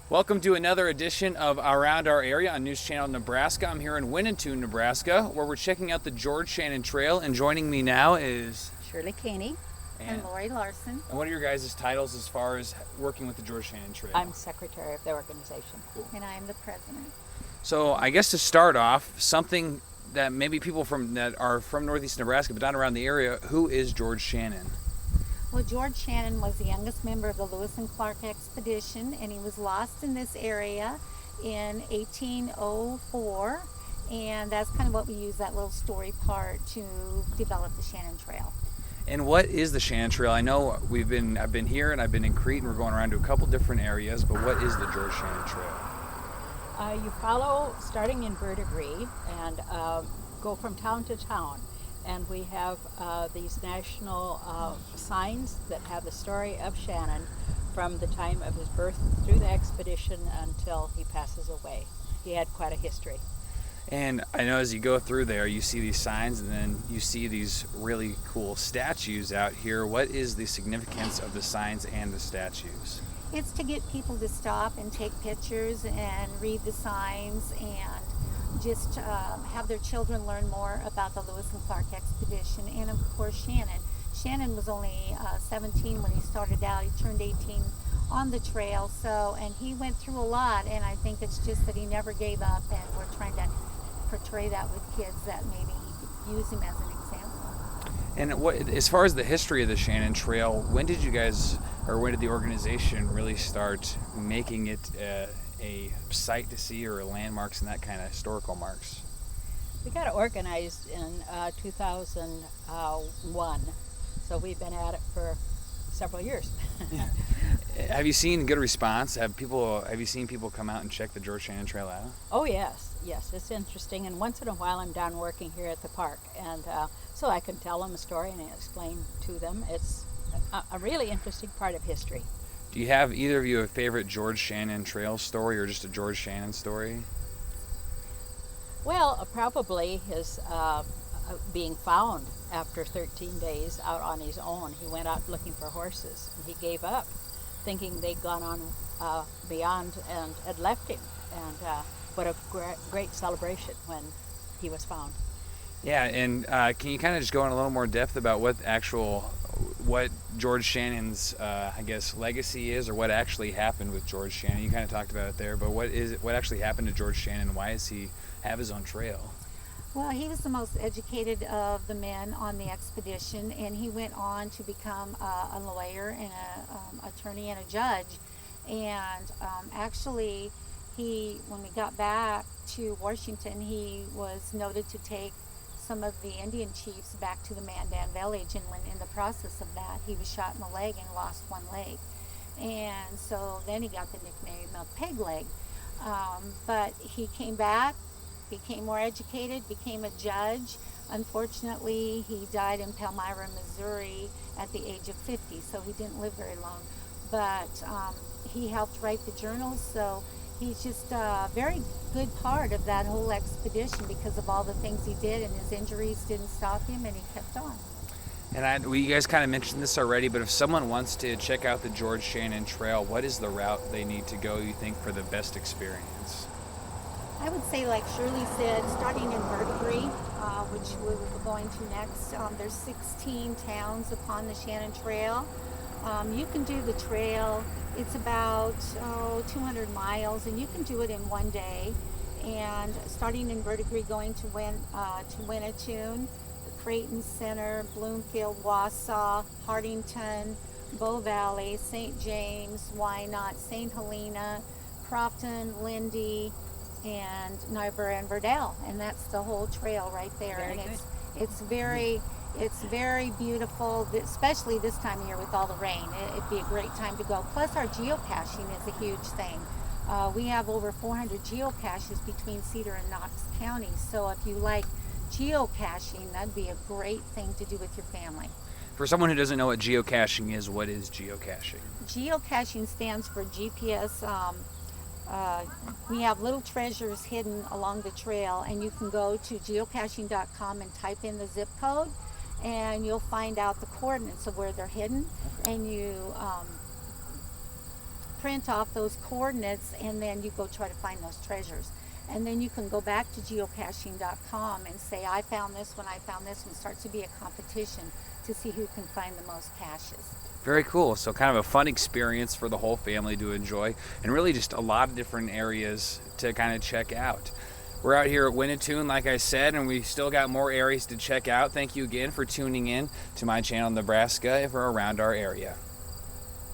Welcome to another edition of Around Our Area on News Channel Nebraska. I'm here in Winnetoon, Nebraska, where we're checking out the George Shannon Trail, and joining me now is... Shirley Caney and Lori Larson. And what are your guys' titles as far as working with the George Shannon Trail? I'm secretary of the organization. Cool. And I'm the president. So I guess to start off, something that maybe people that are from Northeast Nebraska but not around the area, who is George Shannon? Well, George Shannon was the youngest member of the Lewis and Clark expedition, and he was lost in this area in 1804, and that's kind of what we use that little story part to develop the Shannon Trail. And what is the Shannon Trail? I know I've been here and I've been in Crete, and we're going around to a couple different areas, but what is the George Shannon Trail? You follow starting in Verdigris and go from town to town. And we have these national signs that have the story of Shannon from the time of his birth through the expedition until he passes away. He had quite a history. And I know as you go through there, you see these signs and then you see these really cool statues out here. What is the significance of the signs and the statues? It's to get people to stop and take pictures and read the signs and just have their children learn more about the Lewis and Clark expedition, and of course Shannon. Shannon was only 17 when he started out. He turned 18 on the trail, and he went through a lot, and I think it's just that he never gave up, and we're trying to portray that with kids, that maybe he could use him as an example. And as far as the history of the Shannon Trail, when did the organization really start making it a site to see, or landmarks and that kind of historical marks? We got organized in 2001, so we've been at it for several years. Yeah. Have you seen good response? Have you seen people come out and check the George Shannon Trail out? Oh yes, it's interesting, and once in a while I'm down working here at the park, and so I can tell them a story and explain to them. It's a really interesting part of history. Do you have either of you a favorite George Shannon Trail story, or just a George Shannon story? Well, probably his being found after 13 days out on his own. He went out looking for horses, and he gave up, thinking they'd gone on beyond and had left him. And what a great celebration when he was found. Yeah, and can you kind of just go in a little more depth about what George Shannon's, legacy is, or what actually happened with George Shannon? You kind of talked about it there, but what actually happened to George Shannon? Why does he have his own trail? Well, he was the most educated of the men on the expedition, and he went on to become a lawyer and an attorney and a judge. And actually, when we got back to Washington, he was noted to take some of the Indian chiefs back to the Mandan village, and when in the process of that, he was shot in the leg and lost one leg. And so then he got the nickname of Peg Leg. But he came back, became more educated, became a judge. Unfortunately, he died in Palmyra, Missouri at the age of 50, so he didn't live very long. But he helped write the journals, so he's just a very good part of that whole expedition because of all the things he did, and his injuries didn't stop him, and he kept on. And you guys kind of mentioned this already, but if someone wants to check out the George Shannon Trail, what is the route they need to go, you think, for the best experience? I would say, like Shirley said, starting in Verdigris, which we will be going to next, there's 16 towns upon the Shannon Trail. You can do the trail. It's about 200 miles, and you can do it in one day. And starting in Verdigris, going to Winnetoon, Creighton Center, Bloomfield, Wausau, Hardington, Bow Valley, St. James, Wynot, St. Helena, Crofton, Lindy, and Niobrara and Verdell, and that's the whole trail right there. Very and good. It's very beautiful, especially this time of year with all the rain. It'd be a great time to go. Plus, our geocaching is a huge thing. We have over 400 geocaches between Cedar and Knox counties, so if you like geocaching, that'd be a great thing to do with your family. For someone who doesn't know what geocaching is, what is geocaching? Geocaching stands for GPS. We have little treasures hidden along the trail, and you can go to geocaching.com and type in the zip code, and you'll find out the coordinates of where they're hidden. And you print off those coordinates, and then you go try to find those treasures. And then you can go back to geocaching.com and say, I found this one, I found this one. Start to be a competition to see who can find the most caches. Very cool. So kind of a fun experience for the whole family to enjoy, and really just a lot of different areas to kind of check out. We're out here at Winnetoon, like I said, and we still got more areas to check out. Thank you again for tuning in to my channel, Nebraska, if we're around our area.